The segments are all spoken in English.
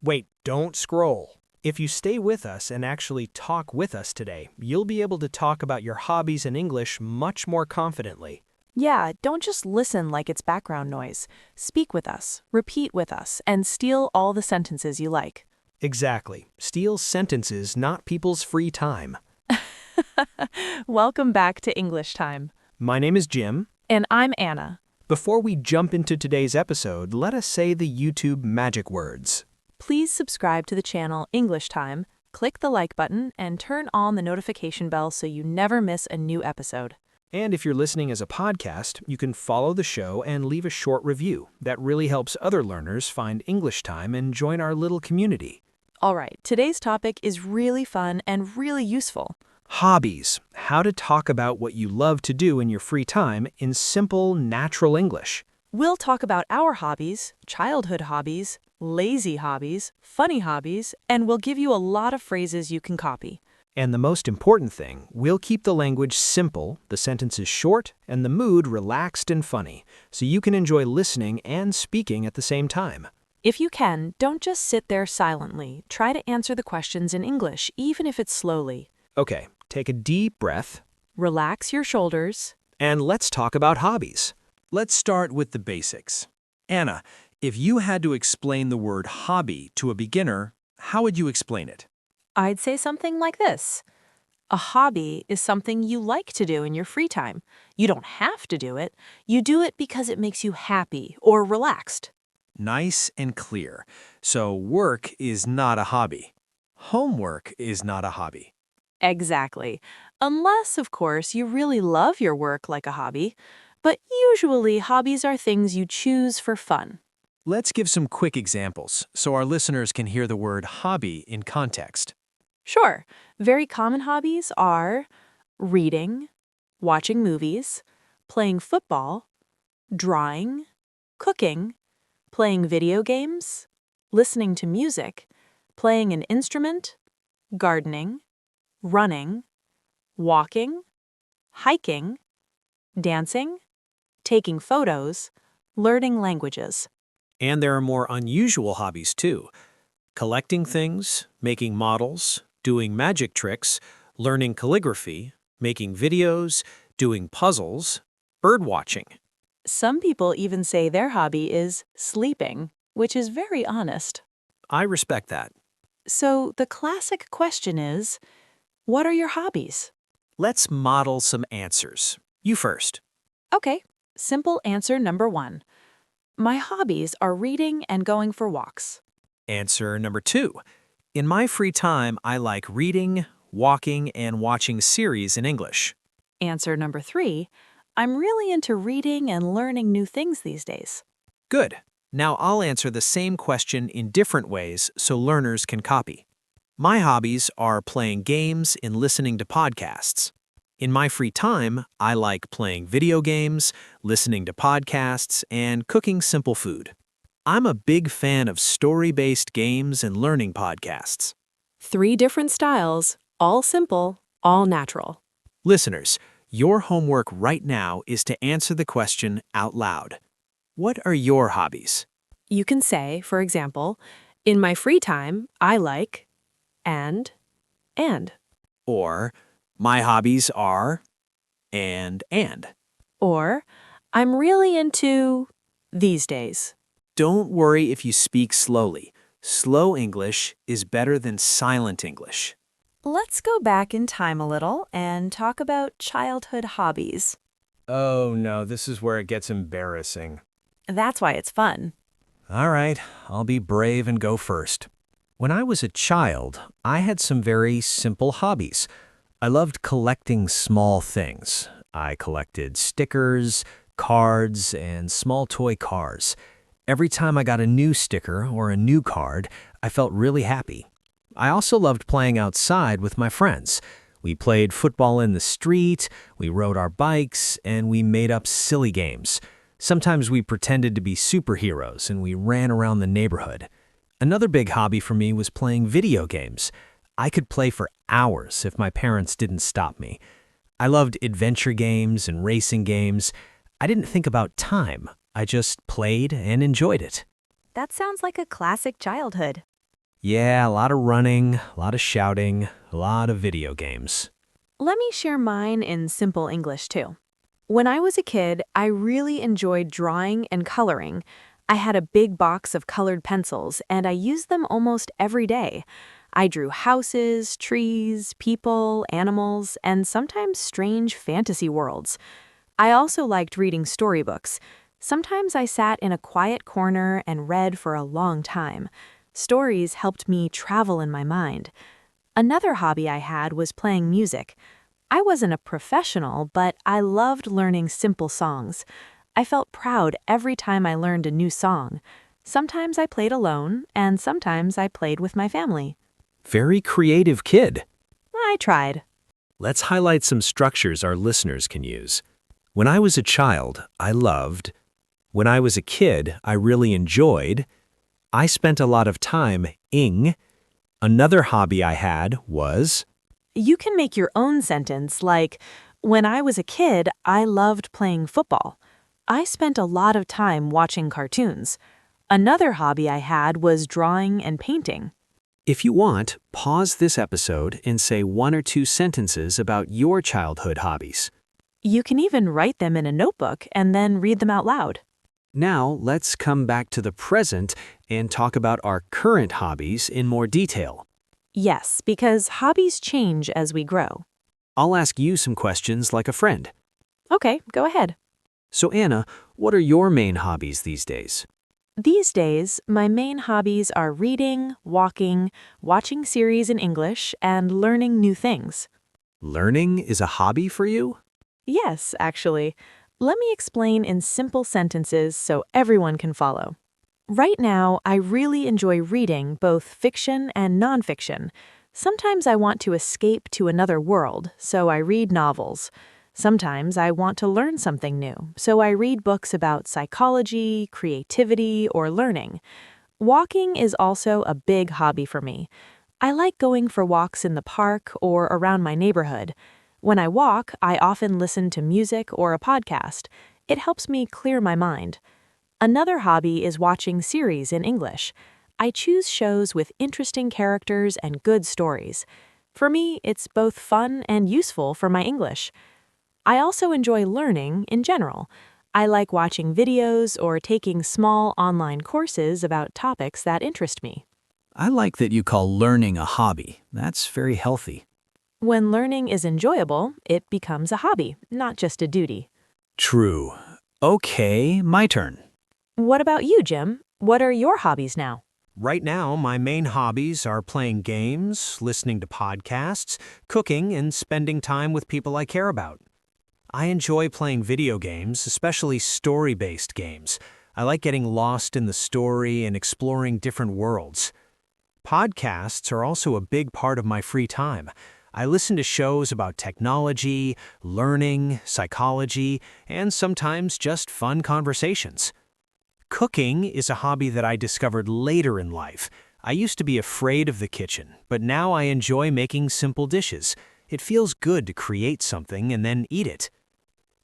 Wait, don't scroll. If you stay with us and actually talk with us today, you'll be able to talk about your hobbies in English much more confidently. Yeah, don't just listen like it's background noise. Speak with us, repeat with us, and steal all the sentences you like. Exactly. Steal sentences, not people's free time. Welcome back to English Time. My name is Jim. And I'm Anna. Before we jump into today's episode, let us say the YouTube magic words. Please subscribe to the channel English Time, click the like button, and turn on the notification bell so you never miss a new episode. And if you're listening as a podcast, you can follow the show and leave a short review. That really helps other learners find English Time and join our little community. All right, today's topic is really fun and really useful. Hobbies. How to talk about what you love to do in your free time in simple, natural English. We'll talk about our hobbies, childhood hobbies, lazy hobbies, funny hobbies, and we'll give you a lot of phrases you can copy. And the most important thing, we'll keep the language simple, the sentences short, and the mood relaxed and funny, so you can enjoy listening and speaking at the same time. If you can, don't just sit there silently. Try to answer the questions in English, even if it's slowly. Okay, take a deep breath, Relax your shoulders. and let's talk about hobbies. Let's start with the basics. Anna, if you had to explain the word hobby to a beginner, how would you explain it? I'd say something like this. A hobby is something you like to do in your free time. You don't have to do it. You do it because it makes you happy or relaxed. Nice and clear. So work is not a hobby. Homework is not a hobby. Exactly. Unless, of course, you really love your work like a hobby. But usually, hobbies are things you choose for fun. Let's give some quick examples so our listeners can hear the word hobby in context. Sure, very common hobbies are reading, watching movies, playing football, drawing, cooking, playing video games, listening to music, playing an instrument, gardening, running, walking, hiking, dancing, taking photos, learning languages. And there are more unusual hobbies too. Collecting things, making models, doing magic tricks, learning calligraphy, making videos, doing puzzles, bird watching. Some people even say their hobby is sleeping, which is very honest. I respect that. So the classic question is, what are your hobbies? Let's model some answers. You first. Okay, simple answer number 1. My hobbies are reading and going for walks. Answer number 2. In my free time, I like reading, walking, and watching series in English. Answer number 3. I'm really into reading and learning new things these days. Good. Now I'll answer the same question in different ways so learners can copy. My hobbies are playing games and listening to podcasts. In my free time, I like playing video games, listening to podcasts, and cooking simple food. I'm a big fan of story-based games and learning podcasts. 3 different styles, all simple, all natural. Listeners, your homework right now is to answer the question out loud. What are your hobbies? You can say, for example, in my free time, I like and. Or, my hobbies are and. Or, I'm really into these days. Don't worry if you speak slowly. Slow English is better than silent English. Let's go back in time a little and talk about childhood hobbies. Oh no, this is where it gets embarrassing. That's why it's fun. All right, I'll be brave and go first. When I was a child, I had some very simple hobbies. I loved collecting small things. I collected stickers, cards, and small toy cars. Every time I got a new sticker or a new card, I felt really happy. I also loved playing outside with my friends. We played football in the street, we rode our bikes, and we made up silly games. Sometimes we pretended to be superheroes and we ran around the neighborhood. Another big hobby for me was playing video games. I could play for hours if my parents didn't stop me. I loved adventure games and racing games. I didn't think about time. I just played and enjoyed it. That sounds like a classic childhood. Yeah, a lot of running, a lot of shouting, a lot of video games. Let me share mine in simple English too. When I was a kid, I really enjoyed drawing and coloring. I had a big box of colored pencils, and I used them almost every day. I drew houses, trees, people, animals, and sometimes strange fantasy worlds. I also liked reading storybooks. Sometimes I sat in a quiet corner and read for a long time. Stories helped me travel in my mind. Another hobby I had was playing music. I wasn't a professional, but I loved learning simple songs. I felt proud every time I learned a new song. Sometimes I played alone, and sometimes I played with my family. Very creative kid. I tried. Let's highlight some structures our listeners can use. When I was a child, I loved. When I was a kid, I really enjoyed. I spent a lot of time ing. Another hobby I had was. You can make your own sentence like, when I was a kid, I loved playing football. I spent a lot of time watching cartoons. Another hobby I had was drawing and painting. If you want, pause this episode and say 1 or 2 sentences about your childhood hobbies. You can even write them in a notebook and then read them out loud. Now, let's come back to the present and talk about our current hobbies in more detail. Yes, because hobbies change as we grow. I'll ask you some questions like a friend. Okay, go ahead. So Anna, what are your main hobbies these days? These days, my main hobbies are reading, walking, watching series in English, and learning new things. Learning is a hobby for you? Yes, actually. Let me explain in simple sentences so everyone can follow. Right now, I really enjoy reading both fiction and nonfiction. Sometimes I want to escape to another world, so I read novels. Sometimes I want to learn something new, so I read books about psychology, creativity, or learning. Walking is also a big hobby for me. I like going for walks in the park or around my neighborhood. When I walk, I often listen to music or a podcast. It helps me clear my mind. Another hobby is watching series in English. I choose shows with interesting characters and good stories. For me, it's both fun and useful for my English. I also enjoy learning in general. I like watching videos or taking small online courses about topics that interest me. I like that you call learning a hobby. That's very healthy. When learning is enjoyable, it becomes a hobby, not just a duty. True. Okay, my turn. What about you, Jim? What are your hobbies now? Right now, my main hobbies are playing games, listening to podcasts, cooking, and spending time with people I care about. I enjoy playing video games, especially story-based games. I like getting lost in the story and exploring different worlds. Podcasts are also a big part of my free time. I listen to shows about technology, learning, psychology, and sometimes just fun conversations. Cooking is a hobby that I discovered later in life. I used to be afraid of the kitchen, but now I enjoy making simple dishes. It feels good to create something and then eat it.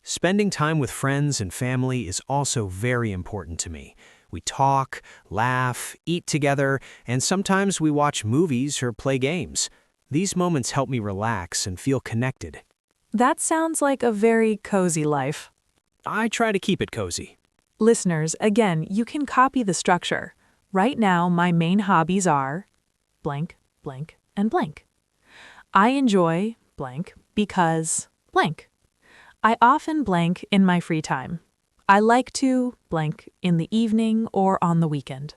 Spending time with friends and family is also very important to me. We talk, laugh, eat together, and sometimes we watch movies or play games. These moments help me relax and feel connected. That sounds like a very cozy life. I try to keep it cozy. Listeners, again, you can copy the structure. Right now, my main hobbies are blank, blank, and blank. I enjoy blank because blank. I often blank in my free time. I like to blank in the evening or on the weekend.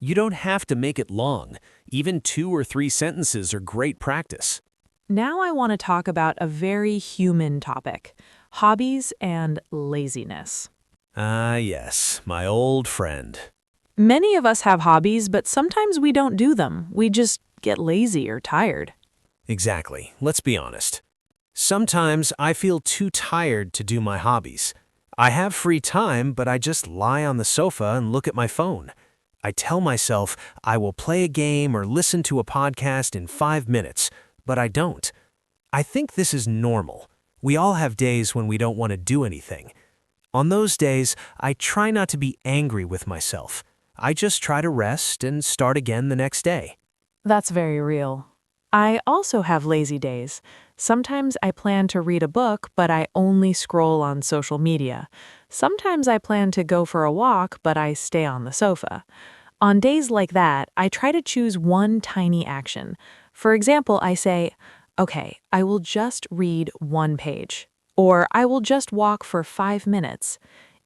You don't have to make it long. Even 2 or 3 sentences are great practice. Now I want to talk about a very human topic, hobbies and laziness. Ah, yes, my old friend. Many of us have hobbies, but sometimes we don't do them. We just get lazy or tired. Exactly. Let's be honest. Sometimes I feel too tired to do my hobbies. I have free time, but I just lie on the sofa and look at my phone. I tell myself I will play a game or listen to a podcast in 5 minutes, but I don't. I think this is normal. We all have days when we don't want to do anything. On those days, I try not to be angry with myself. I just try to rest and start again the next day. That's very real. I also have lazy days. Sometimes I plan to read a book, but I only scroll on social media. Sometimes I plan to go for a walk, but I stay on the sofa. On days like that, I try to choose one tiny action. For example, I say, okay, I will just read one page, or I will just walk for 5 minutes.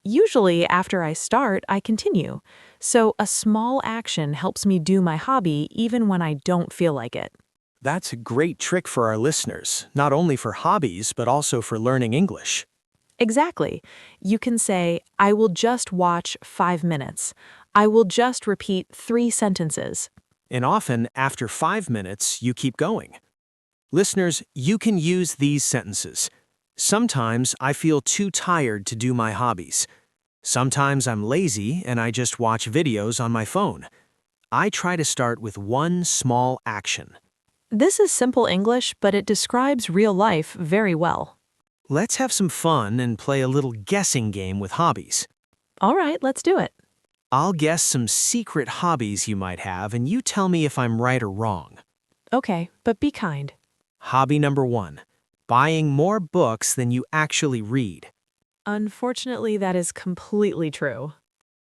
Usually, after I start, I continue. So a small action helps me do my hobby even when I don't feel like it. That's a great trick for our listeners, not only for hobbies, but also for learning English. Exactly. You can say, I will just watch 5 minutes. I will just repeat 3 sentences. And often, after 5 minutes, you keep going. Listeners, you can use these sentences. Sometimes I feel too tired to do my hobbies. Sometimes I'm lazy and I just watch videos on my phone. I try to start with one small action. This is simple English, but it describes real life very well. Let's have some fun and play a little guessing game with hobbies. All right, let's do it. I'll guess some secret hobbies you might have, and you tell me if I'm right or wrong. Okay, but be kind. Hobby number 1, buying more books than you actually read. Unfortunately, that is completely true.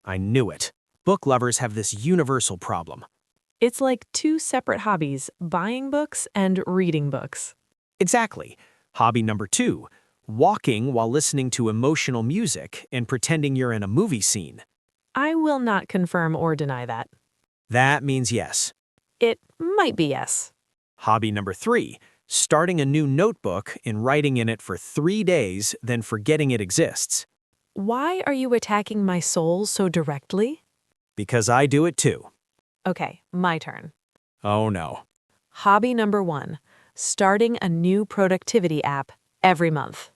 I knew it. Book lovers have this universal problem. It's like two separate hobbies, buying books and reading books. Exactly. Hobby number 2, walking while listening to emotional music and pretending you're in a movie scene. I will not confirm or deny that. That means yes. It might be yes. Hobby number 3, starting a new notebook and writing in it for 3 days, then forgetting it exists. Why are you attacking my soul so directly? Because I do it too. Okay, my turn. Oh no. Hobby number 1, starting a new productivity app every month.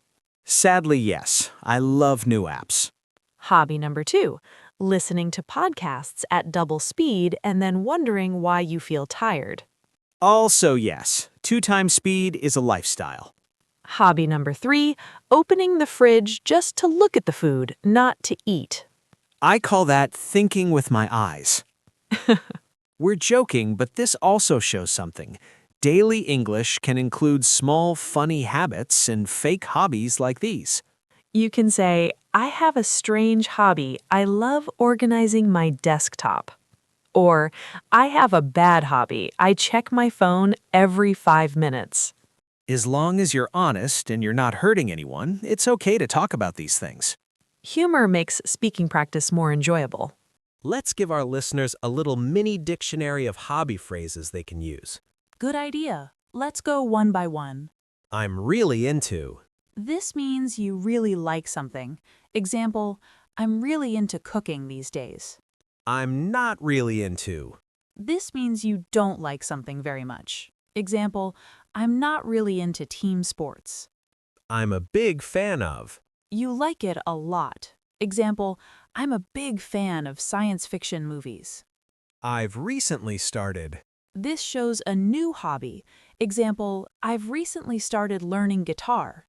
Sadly, yes. I love new apps. Hobby number 2, listening to podcasts at double speed and then wondering why you feel tired. Also, yes. 2 times speed is a lifestyle. Hobby number 3, opening the fridge just to look at the food, not to eat. I call that thinking with my eyes. We're joking, but this also shows something. Daily English can include small, funny habits and fake hobbies like these. You can say, I have a strange hobby. I love organizing my desktop. Or, I have a bad hobby. I check my phone every 5 minutes. As long as you're honest and you're not hurting anyone, it's okay to talk about these things. Humor makes speaking practice more enjoyable. Let's give our listeners a little mini dictionary of hobby phrases they can use. Good idea. Let's go one by one. I'm really into. This means you really like something. Example, I'm really into cooking these days. I'm not really into. This means you don't like something very much. Example, I'm not really into team sports. I'm a big fan of. You like it a lot. Example, I'm a big fan of science fiction movies. I've recently started. This shows a new hobby. Example, I've recently started learning guitar.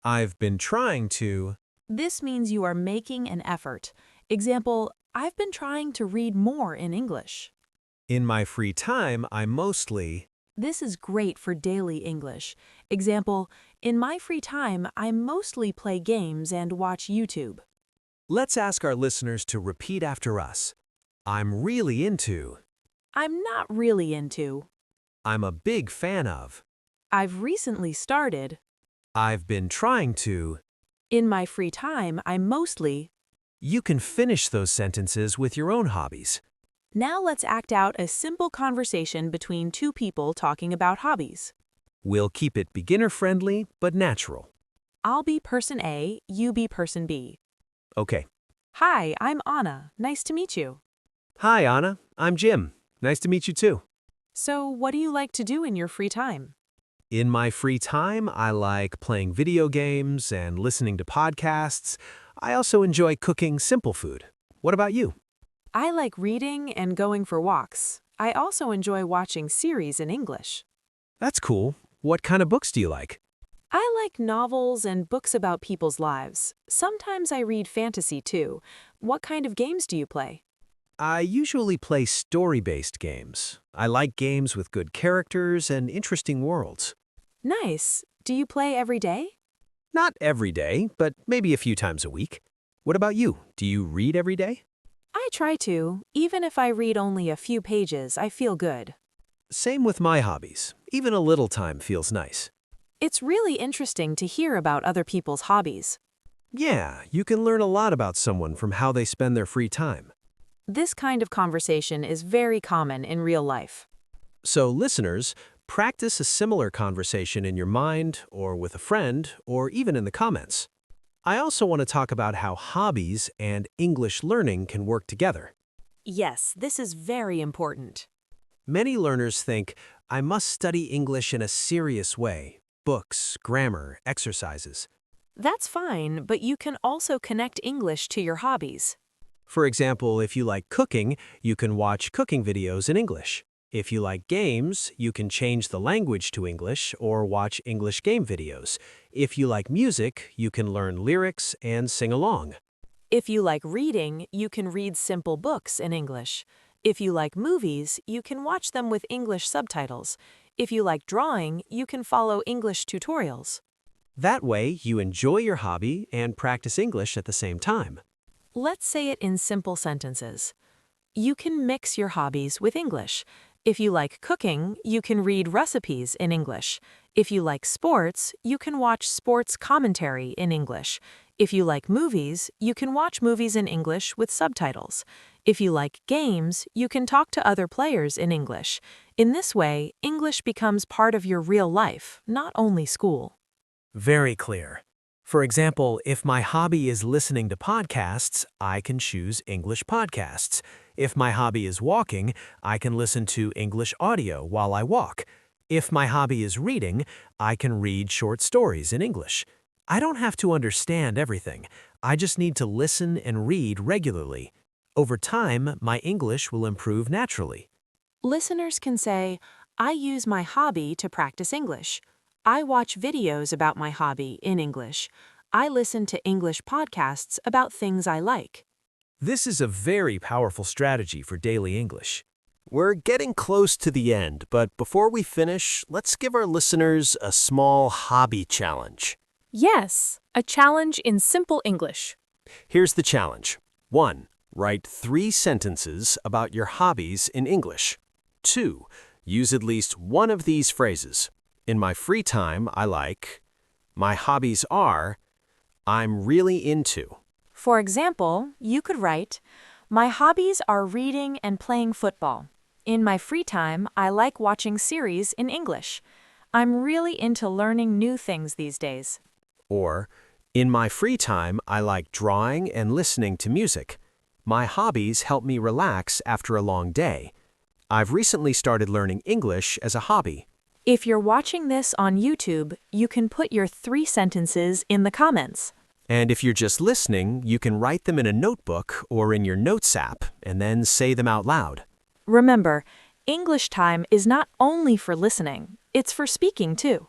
I've been trying to. This means you are making an effort. Example, I've been trying to read more in English. In my free time, I mostly. This is great for daily English. Example, in my free time, I mostly play games and watch YouTube. Let's ask our listeners to repeat after us. I'm really into. I'm not really into. I'm a big fan of. I've recently started. I've been trying to. In my free time, I mostly. You can finish those sentences with your own hobbies. Now let's act out a simple conversation between two people talking about hobbies. We'll keep it beginner-friendly but natural. I'll be person A, you be person B. Okay. Hi, I'm Anna. Nice to meet you. Hi, Anna. I'm Jim. Nice to meet you too. So, what do you like to do in your free time? In my free time, I like playing video games and listening to podcasts. I also enjoy cooking simple food. What about you? I like reading and going for walks. I also enjoy watching series in English. That's cool. What kind of books do you like? I like novels and books about people's lives. Sometimes I read fantasy too. What kind of games do you play? I usually play story-based games. I like games with good characters and interesting worlds. Nice. Do you play every day? Not every day, but maybe a few times a week. What about you? Do you read every day? I try to. Even if I read only a few pages, I feel good. Same with my hobbies. Even a little time feels nice. It's really interesting to hear about other people's hobbies. Yeah, you can learn a lot about someone from how they spend their free time. This kind of conversation is very common in real life. So, listeners, practice a similar conversation in your mind, or with a friend, or even in the comments. I also want to talk about how hobbies and English learning can work together. Yes, this is very important. Many learners think, I must study English in a serious way. Books, grammar, exercises. That's fine, but you can also connect English to your hobbies. For example, if you like cooking, you can watch cooking videos in English. If you like games, you can change the language to English or watch English game videos. If you like music, you can learn lyrics and sing along. If you like reading, you can read simple books in English. If you like movies, you can watch them with English subtitles. If you like drawing, you can follow English tutorials. That way, you enjoy your hobby and practice English at the same time. Let's say it in simple sentences. You can mix your hobbies with English. If you like cooking, you can read recipes in English. If you like sports, you can watch sports commentary in English. If you like movies, you can watch movies in English with subtitles. If you like games, you can talk to other players in English. In this way, English becomes part of your real life, not only school. Very clear. For example, if my hobby is listening to podcasts, I can choose English podcasts. If my hobby is walking, I can listen to English audio while I walk. If my hobby is reading, I can read short stories in English. I don't have to understand everything. I just need to listen and read regularly. Over time, my English will improve naturally. Listeners can say, I use my hobby to practice English. I watch videos about my hobby in English. I listen to English podcasts about things I like. This is a very powerful strategy for daily English. We're getting close to the end, but before we finish, let's give our listeners a small hobby challenge. Yes, a challenge in simple English. Here's the challenge. 1. Write 3 sentences about your hobbies in English. 2. Use at least one of these phrases. In my free time, I like. My hobbies are. I'm really into. For example, you could write, my hobbies are reading and playing football. In my free time, I like watching series in English. I'm really into learning new things these days. Or, in my free time, I like drawing and listening to music. My hobbies help me relax after a long day. I've recently started learning English as a hobby. If you're watching this on YouTube, you can put your 3 sentences in the comments. And if you're just listening, you can write them in a notebook or in your Notes app and then say them out loud. Remember, English time is not only for listening, it's for speaking too.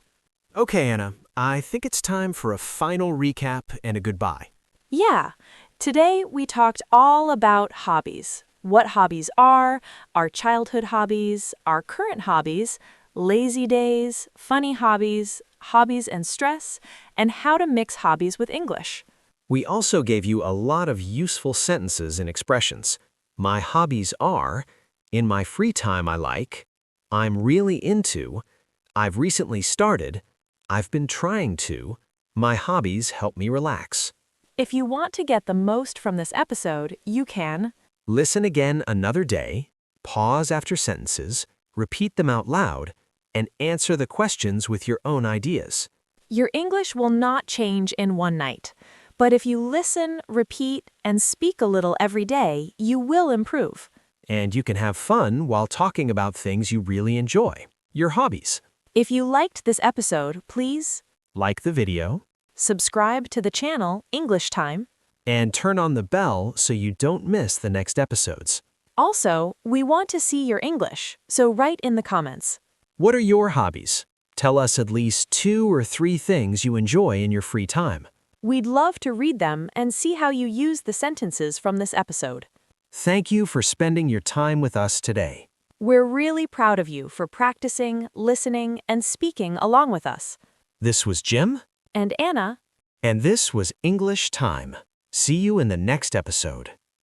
Okay, Anna, I think it's time for a final recap and a goodbye. Yeah, today we talked all about hobbies. What hobbies are, our childhood hobbies, our current hobbies, lazy days, funny hobbies, hobbies and stress, and how to mix hobbies with English. We also gave you a lot of useful sentences and expressions. My hobbies are, in my free time I like, I'm really into, I've recently started, I've been trying to, my hobbies help me relax. If you want to get the most from this episode, you can Listen again another day, pause after sentences, repeat them out loud, and answer the questions with your own ideas. Your English will not change in one night, but if you listen, repeat, and speak a little every day, you will improve. And you can have fun while talking about things you really enjoy, your hobbies. If you liked this episode, please Like the video, subscribe to the channel English Time. and turn on the bell so you don't miss the next episodes. Also, we want to see your English, so write in the comments. What are your hobbies? Tell us at least 2 or 3 things you enjoy in your free time. We'd love to read them and see how you use the sentences from this episode. Thank you for spending your time with us today. We're really proud of you for practicing, listening, and speaking along with us. This was Jim, And Anna, and this was English Time. See you in the next episode.